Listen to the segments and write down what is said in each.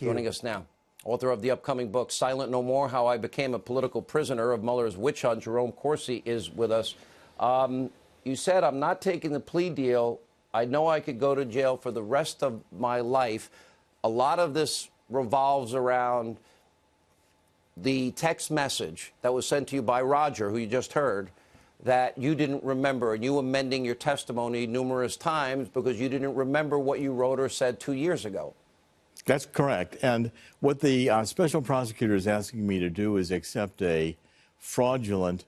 Joining us now, author of the upcoming book, Silent No More, How I Became a Political Prisoner of Mueller's Witch Hunt, Jerome Corsi, is with us. You said, I'm not taking the plea deal. I know I could go to jail for the rest of my life. A lot of this revolves around the text message that was sent to you by Roger, who you just heard, that you didn't remember, and you amending your testimony numerous times because you didn't remember what you wrote or said 2 years ago. That's correct. And what the special prosecutor is asking me to do is accept a fraudulent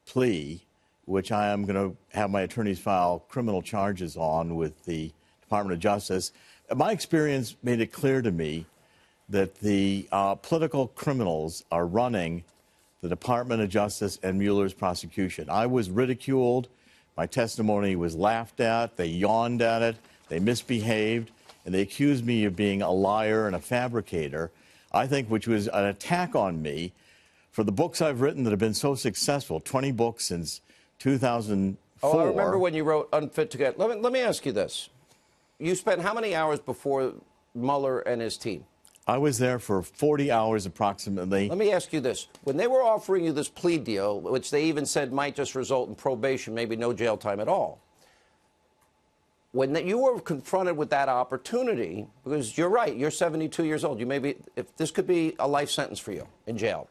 plea, which I am going to have my attorneys file criminal charges on with the Department of Justice. My experience made it clear to me that the political criminals are running the Department of Justice and Mueller's prosecution. I was ridiculed. My testimony was laughed at. They yawned at it. They misbehaved. And they accused me of being a liar and a fabricator, I think, which was an attack on me for the books I've written that have been so successful, 20 books since 2004. Oh, I remember when you wrote Unfit to Get. Let me ask you this. You spent how many hours before Mueller and his team? I was there for 40 hours approximately. Let me ask you this. When they were offering you this plea deal, which they even said might just result in probation, maybe no jail time at all, when you were confronted with that opportunity, because you're right, you're 72 years old, if this could be a life sentence for you in jail.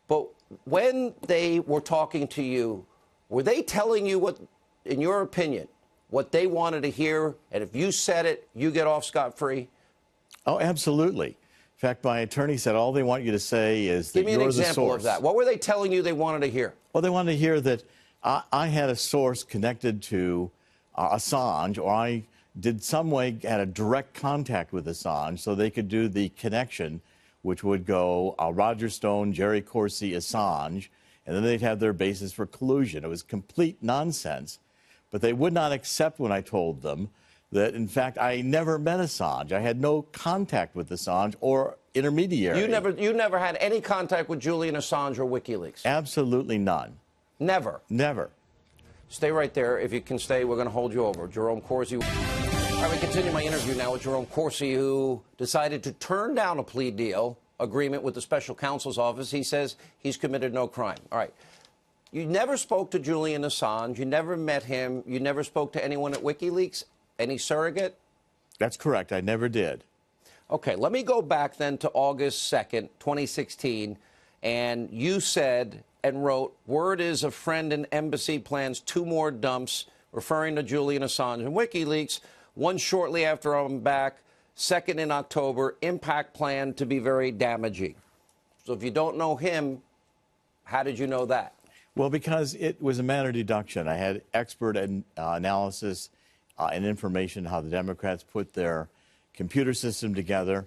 But when they were talking to you, were they telling you what, in your opinion, what they wanted to hear, and if you said it, you get off scot-free? Oh, absolutely. In fact, my attorney said all they want you to say is that you're the source. Give me an example of that. What were they telling you they wanted to hear? Well, they wanted to hear that I had a source connected to Assange, or I did some way had a direct contact with Assange, so they could do the connection, which would go Roger Stone, Jerry Corsi, Assange, and then they'd have their basis for collusion. It was complete nonsense, but they would not accept when I told them that, in fact, I never met Assange. I had no contact with Assange or intermediary. You never had any contact with Julian Assange or WikiLeaks? Absolutely none. Never? Never. Stay right there. If you can stay, we're going to hold you over. Jerome Corsi. All right, we continue my interview now with Jerome Corsi, who decided to turn down a plea deal agreement with the special counsel's office. He says he's committed no crime. All right. You never spoke to Julian Assange. You never met him. You never spoke to anyone at WikiLeaks? Any surrogate? That's correct. I never did. Okay, let me go back then to August 2nd, 2016, and you said and wrote, word is a friend in embassy plans 2 more dumps, referring to Julian Assange and WikiLeaks, one shortly after I'm back, second in October, impact plan to be very damaging. So if you don't know him, how did you know that? Well, because it was a matter of deduction. I had expert analysis and information how the Democrats put their computer system together.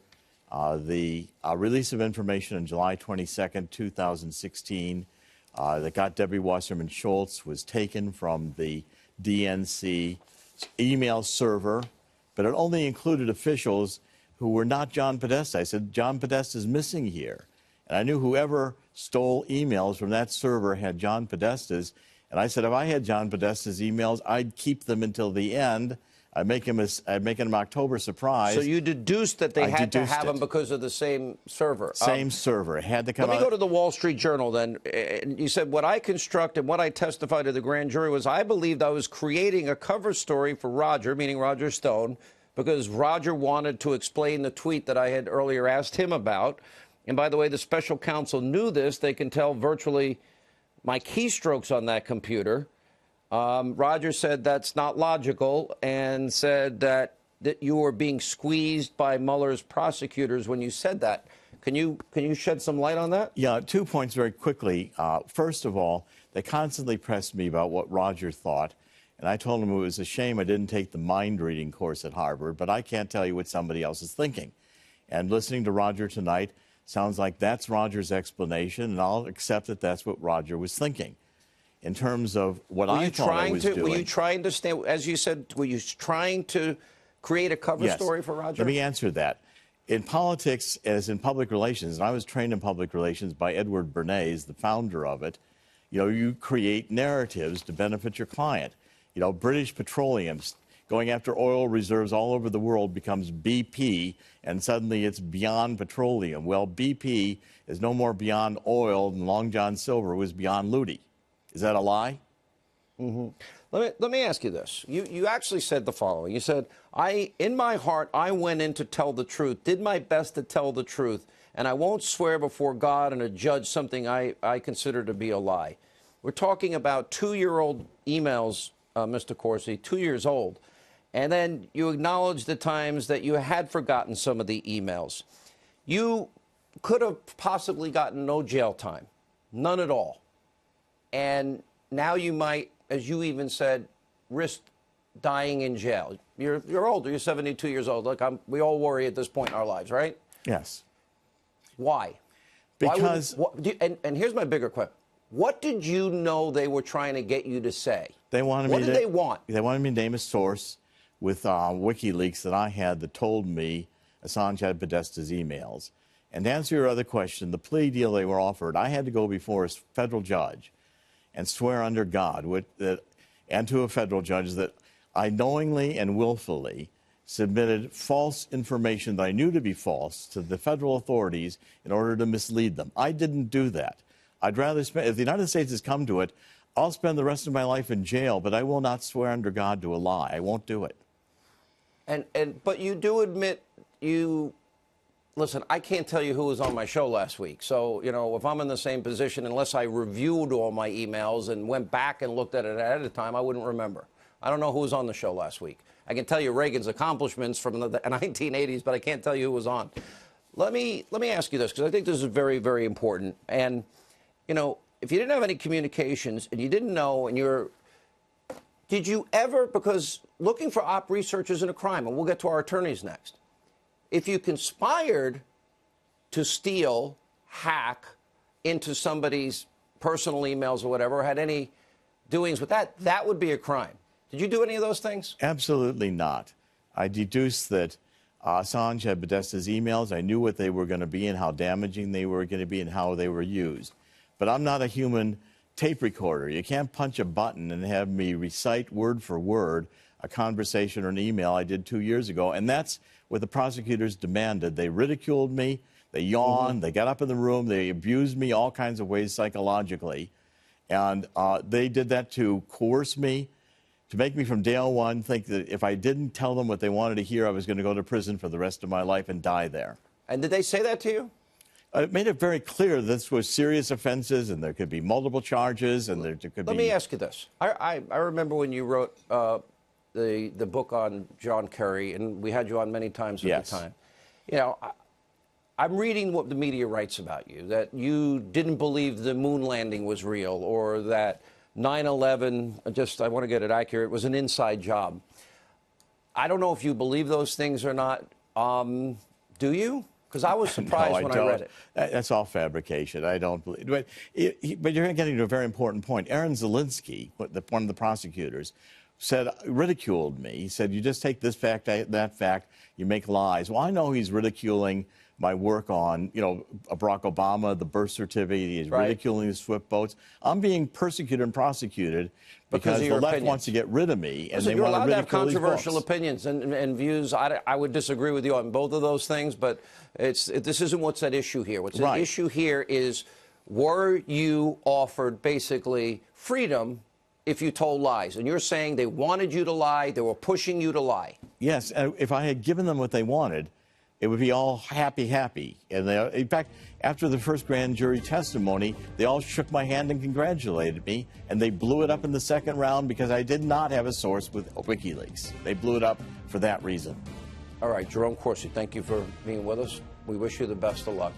The release of information on July 22nd, 2016 that got Debbie Wasserman Schultz was taken from the DNC email server, but it only included officials who were not John Podesta. I said, John Podesta is missing here. And I knew whoever stole emails from that server had John Podesta's. And I said, if I had John Podesta's emails, I'd keep them until the end. I'd make him an October surprise. So you deduced that they had to have him because of the same server. Same server. It had to come out. Let me go to the Wall Street Journal then. You said, what I constructed, what I testified to the grand jury was I believed I was creating a cover story for Roger, meaning Roger Stone, because Roger wanted to explain the tweet that I had earlier asked him about. And by the way, the special counsel knew this. They can tell virtually my keystrokes on that computer. Roger said that's not logical and said that you were being squeezed by Mueller's prosecutors when you said that. Can you shed some light on that? Yeah, 2 points very quickly. First of all, they constantly pressed me about what Roger thought. And I told him it was a shame I didn't take the mind-reading course at Harvard, but I can't tell you what somebody else is thinking. And listening to Roger tonight sounds like that's Roger's explanation, and I'll accept that that's what Roger was thinking. In terms of what I thought I was doing. Were you trying to stay, as you said, were you trying to create a cover story for Roger? Let me answer that. In politics, as in public relations, and I was trained in public relations by Edward Bernays, the founder of it, you create narratives to benefit your client. British Petroleum going after oil reserves all over the world becomes BP, and suddenly it's beyond petroleum. Well, BP is no more beyond oil than Long John Silver was beyond Ludi. Is that a lie? Mm-hmm. Let me ask you this. You actually said the following. You said, in my heart, I went in to tell the truth, did my best to tell the truth, and I won't swear before God and a judge something I consider to be a lie. We're talking about 2-year-old emails, Mr. Corsi, 2 years old. And then you acknowledged the times that you had forgotten some of the emails. You could have possibly gotten no jail time, none at all. And now you might, as you even said, risk dying in jail. You're older. You're 72 years old. Look, we all worry at this point in our lives, right? Yes. Why? Because... and here's my bigger question. What did you know they were trying to get you to say? They wanted what did they want? They wanted me to name a source with WikiLeaks that I had that told me Assange had Podesta's emails. And to answer your other question, the plea deal they were offered, I had to go before a federal judge and swear under God and to a federal judge that I knowingly and willfully submitted false information that I knew to be false to the federal authorities in order to mislead them. I didn't do that. I'd rather spend, if the United States has come to it, I'll spend the rest of my life in jail, but I will not swear under God to a lie. I won't do it. But you do admit listen, I can't tell you who was on my show last week. So, if I'm in the same position, unless I reviewed all my emails and went back and looked at it ahead of time, I wouldn't remember. I don't know who was on the show last week. I can tell you Reagan's accomplishments from the 1980s, but I can't tell you who was on. Let me ask you this, because I think this is very, very important. And, if you didn't have any communications and you didn't know did you ever, because looking for op research isn't a crime, and we'll get to our attorneys next. If you conspired to steal, hack into somebody's personal emails or whatever, or had any doings with that, that would be a crime. Did you do any of those things? Absolutely not. I deduced that Assange had Podesta's emails. I knew what they were going to be and how damaging they were going to be and how they were used. But I'm not a human tape recorder. You can't punch a button and have me recite word for word a conversation or an email I did 2 years ago. And that's what the prosecutors demanded. They ridiculed me. They yawned. They got up in the room. They abused me all kinds of ways psychologically. And they did that to coerce me, to make me from day one think that if I didn't tell them what they wanted to hear, I was going to go to prison for the rest of my life and die there. And did they say that to you? It made it very clear this was serious offenses and there could be multiple charges and there could be... Let me ask you this. I remember when you wrote the book on John Kerry, and we had you on many times at the time. I'm reading what the media writes about you, that you didn't believe the moon landing was real, or that 9/11, I want to get it accurate, was an inside job. I don't know if you believe those things or not. Do you? Because I was surprised when I read it. That's all fabrication. I don't believe. But you're getting to a very important point. Aaron Zelinsky, one of the prosecutors, ridiculed me. He said, you just take this fact, that fact, you make lies. Well, I know he's ridiculing my work on, Barack Obama, the birth certificate. He's ridiculing the SWIFT boats. I'm being persecuted and prosecuted because the left wants to get rid of me, and they want to ridicule these books. You're allowed to have controversial opinions and views. I would disagree with you on both of those things, but this isn't what's at issue here. What's at issue here is, were you offered basically freedom if you told lies? And you're saying they wanted you to lie, they were pushing you to lie. Yes, if I had given them what they wanted, it would be all happy. And in fact, after the first grand jury testimony, they all shook my hand and congratulated me, and they blew it up in the second round because I did not have a source with WikiLeaks. They blew it up for that reason. All right, Jerome Corsi, thank you for being with us. We wish you the best of luck.